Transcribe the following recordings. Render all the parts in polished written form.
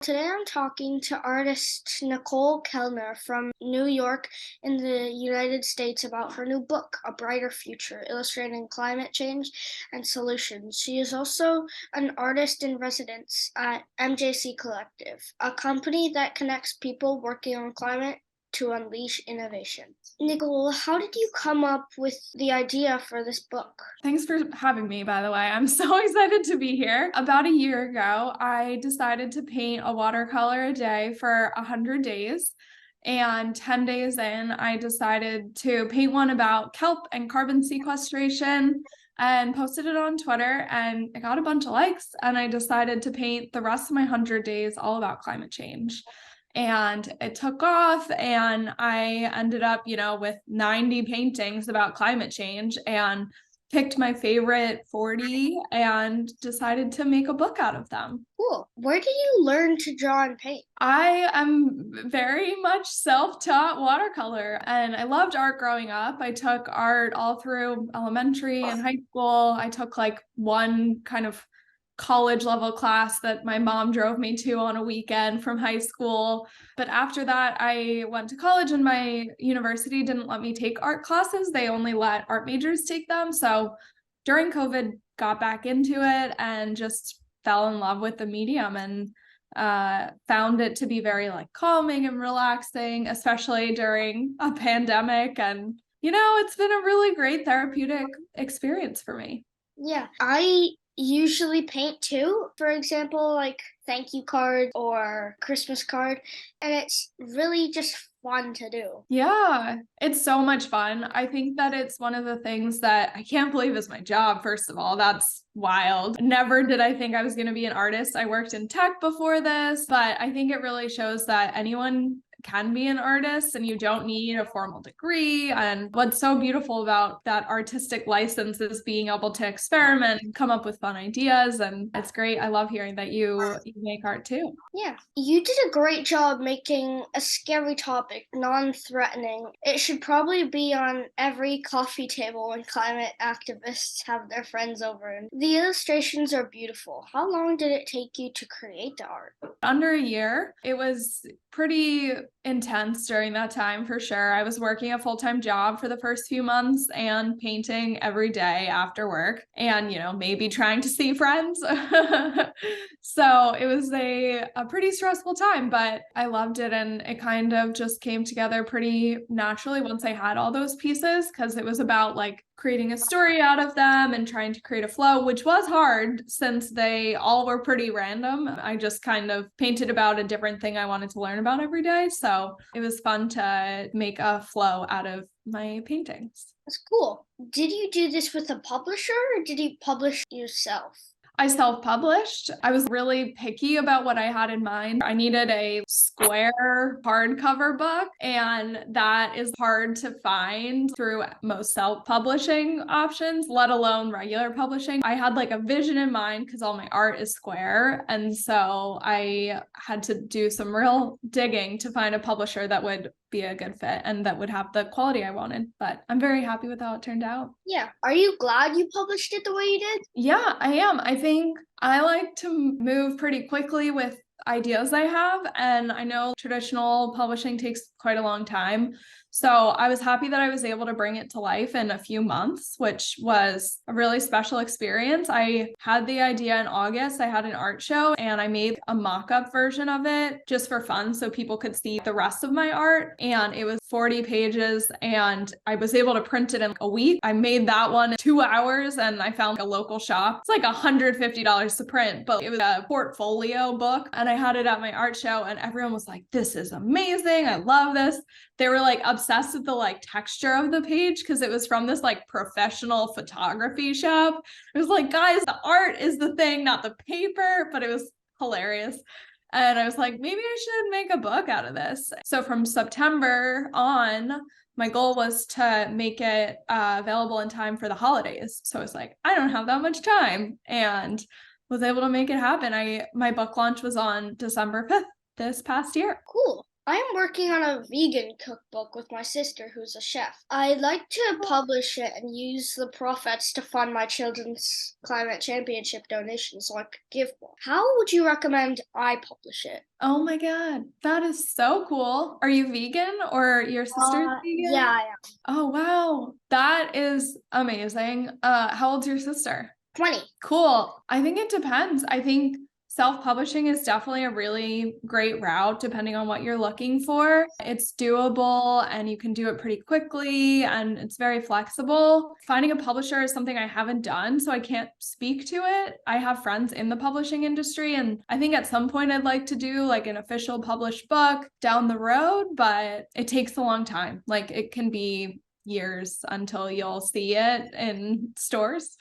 Today I'm talking to artist Nicole Kelner from New York in the United States about her new book, A Brighter Future, illustrating climate change and solutions. She is also an artist in residence at MJC Collective, a company that connects people working on climate to unleash innovation. Nicole, how did you come up with the idea for this book? Thanks for having me, by the way. I'm so excited to be here. About a year ago, I decided to paint a watercolor a day for 100 days. And 10 days in, I decided to paint one about kelp and carbon sequestration and posted it on Twitter. And I got a bunch of likes. And I decided to paint the rest of my 100 days all about climate change. And it took off, and I ended up, with 90 paintings about climate change and picked my favorite 40 and decided to make a book out of them. Cool. Where did you learn to draw and paint? I am very much self-taught watercolor, and I loved art growing up. I took art all through elementary and high school. I took like one kind of college level class that my mom drove me to on a weekend from high school. But after that, I went to college, and my university didn't let me take art classes. They only let art majors take them. So during COVID, got back into it and just fell in love with the medium, and found it to be very like calming and relaxing, especially during a pandemic. And it's been a really great therapeutic experience for me. Yeah, I usually paint too. For example, like thank you card or Christmas card, and it's really just fun to do. Yeah, it's so much fun. I think that it's one of the things that I can't believe is my job, first of all. That's wild. Never did I think I was going to be an artist. I worked in tech before this, but I think it really shows that anyone can be an artist and you don't need a formal degree. And what's so beautiful about that artistic license is being able to experiment and come up with fun ideas. And it's great. I love hearing that you make art too. Yeah, you did a great job making a scary topic non-threatening. It should probably be on every coffee table when climate activists have their friends over. And the illustrations are beautiful. How long did it take you to create the art? Under a year. It was pretty intense during that time for sure. I was working a full-time job for the first few months and painting every day after work and, maybe trying to see friends. So it was a pretty stressful time, but I loved it, and it kind of just came together pretty naturally once I had all those pieces, because it was about like creating a story out of them and trying to create a flow, which was hard since they all were pretty random. I just kind of painted about a different thing I wanted to learn about every day. So it was fun to make a flow out of my paintings. That's cool. Did you do this with a publisher or did you publish yourself? I self-published. I was really picky about what I had in mind. I needed a square hardcover book, and that is hard to find through most self-publishing options, let alone regular publishing. I had like a vision in mind because all my art is square, and so I had to do some real digging to find a publisher that would be a good fit and that would have the quality I wanted. But I'm very happy with how it turned out. Yeah. Are you glad you published it the way you did? Yeah, I am. I think I like to move pretty quickly with ideas I have, and I know traditional publishing takes quite a long time. So I was happy that I was able to bring it to life in a few months, which was a really special experience. I had the idea in August. I had an art show and I made a mock-up version of it just for fun so people could see the rest of my art. And it was 40 pages, and I was able to print it in a week. I made that one in 2 hours, and I found a local shop. It's like $150 to print, but it was a portfolio book, and I had it at my art show, and everyone was like, "This is amazing. I love this." They were like obsessed with the like texture of the page because it was from this like professional photography shop. It was like, guys, the art is the thing, not the paper, but it was hilarious. And I was like, maybe I should make a book out of this. So from September on, my goal was to make it available in time for the holidays. So I was like, I don't have that much time, and was able to make it happen. My book launch was on December 5th this past year. Cool. I'm working on a vegan cookbook with my sister, who's a chef. I'd like to publish it and use the profits to fund my children's climate championship donation so I could give more. How would you recommend I publish it? Oh my God, that is so cool. Are you vegan or your sister's vegan? Yeah, I am. Oh wow, that is amazing. How old's your sister? 20. Cool. I think it depends. I think self-publishing is definitely a really great route depending on what you're looking for. It's doable and you can do it pretty quickly and it's very flexible. Finding a publisher is something I haven't done, so I can't speak to it. I have friends in the publishing industry and I think at some point I'd like to do like an official published book down the road, but it takes a long time. Like it can be years until you'll see it in stores,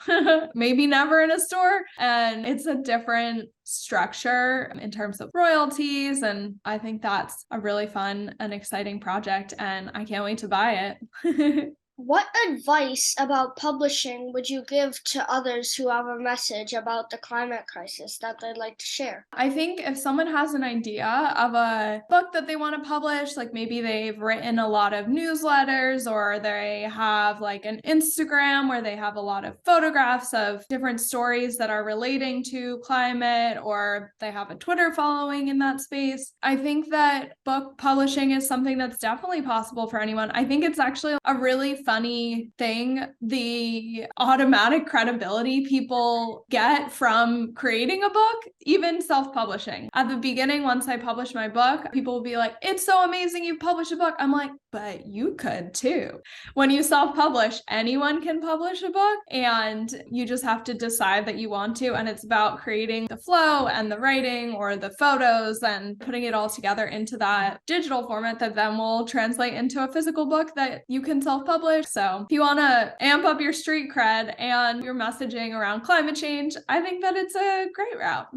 maybe never in a store. And it's a different structure in terms of royalties. And I think that's a really fun and exciting project. And I can't wait to buy it. What advice about publishing would you give to others who have a message about the climate crisis that they'd like to share? I think if someone has an idea of a book that they want to publish, like maybe they've written a lot of newsletters or they have like an Instagram where they have a lot of photographs of different stories that are relating to climate, or they have a Twitter following in that space. I think that book publishing is something that's definitely possible for anyone. I think it's actually a really funny thing, the automatic credibility people get from creating a book, even self-publishing. At the beginning, once I published my book, people will be like, it's so amazing you published a book. I'm like, but you could too. When you self-publish, anyone can publish a book and you just have to decide that you want to. And it's about creating the flow and the writing or the photos and putting it all together into that digital format that then will translate into a physical book that you can self-publish. So if you want to amp up your street cred and your messaging around climate change, I think that it's a great route.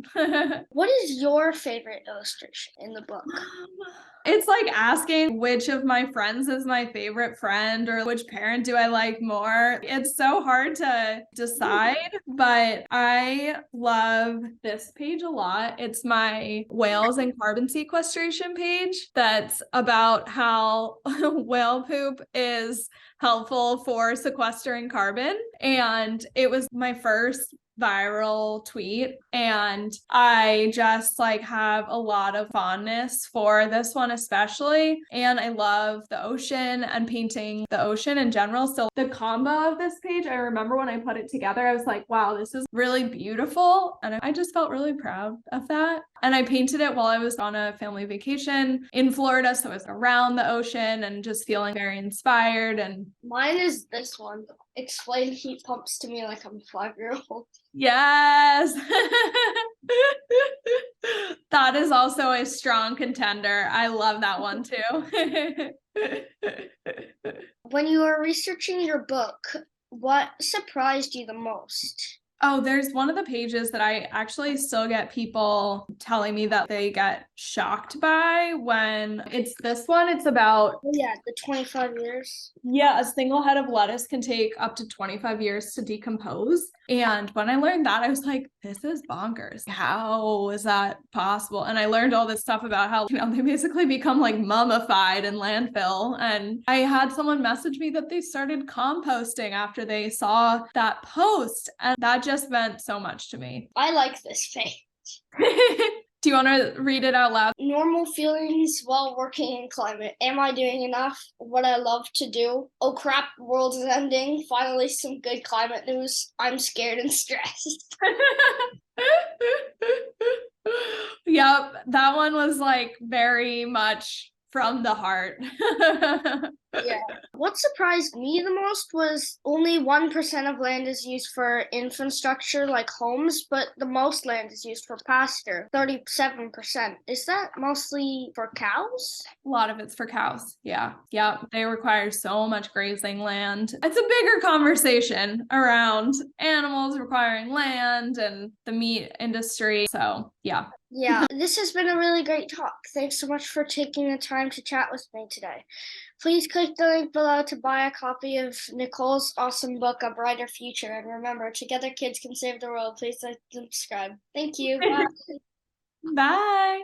What is your favorite illustration in the book? It's like asking which of my friends is my favorite friend or which parent do I like more. It's so hard to decide, but I love this page a lot. It's my whales and carbon sequestration page that's about how whale poop is helpful for sequestering carbon. And it was my first viral tweet and I just like have a lot of fondness for this one especially, and I love the ocean and painting the ocean in general. So the combo of this page, I remember when I put it together, I was like, wow, this is really beautiful, and I just felt really proud of that. And I painted it while I was on a family vacation in Florida, so I was around the ocean and just feeling very inspired. And Mine is this one. Explain heat pumps to me like I'm a 5-year-old. yes. That is also a strong contender. I love that one too. When you were researching your book, what surprised you the most? Oh, there's one of the pages that I actually still get people telling me that they get shocked by when it's this one. It's about, Oh, yeah, the 25 years. yeah, a single head of lettuce can take up to 25 years to decompose. And when I learned that, I was like, this is bonkers. How is that possible? And I learned all this stuff about how, they basically become like mummified in landfill. And I had someone message me that they started composting after they saw that post. And that just meant so much to me. I like this page. Do you want to read it out loud? Normal feelings while working in climate. Am I doing enough? What I love to do? Oh crap, the world is ending. Finally, some good climate news. I'm scared and stressed. Yep, that one was like very much from the heart. Yeah. What surprised me the most was only 1% of land is used for infrastructure like homes, but the most land is used for pasture, 37%. Is that mostly for cows? A lot of it's for cows. Yeah. Yep. They require so much grazing land. It's a bigger conversation around animals requiring land and the meat industry. So, yeah. Yeah, this has been a really great talk. Thanks so much for taking the time to chat with me today. Please click the link below to buy a copy of Nicole's awesome book, A Brighter Future. And remember, together kids can save the world. Please like and subscribe. Thank you. Bye. Bye.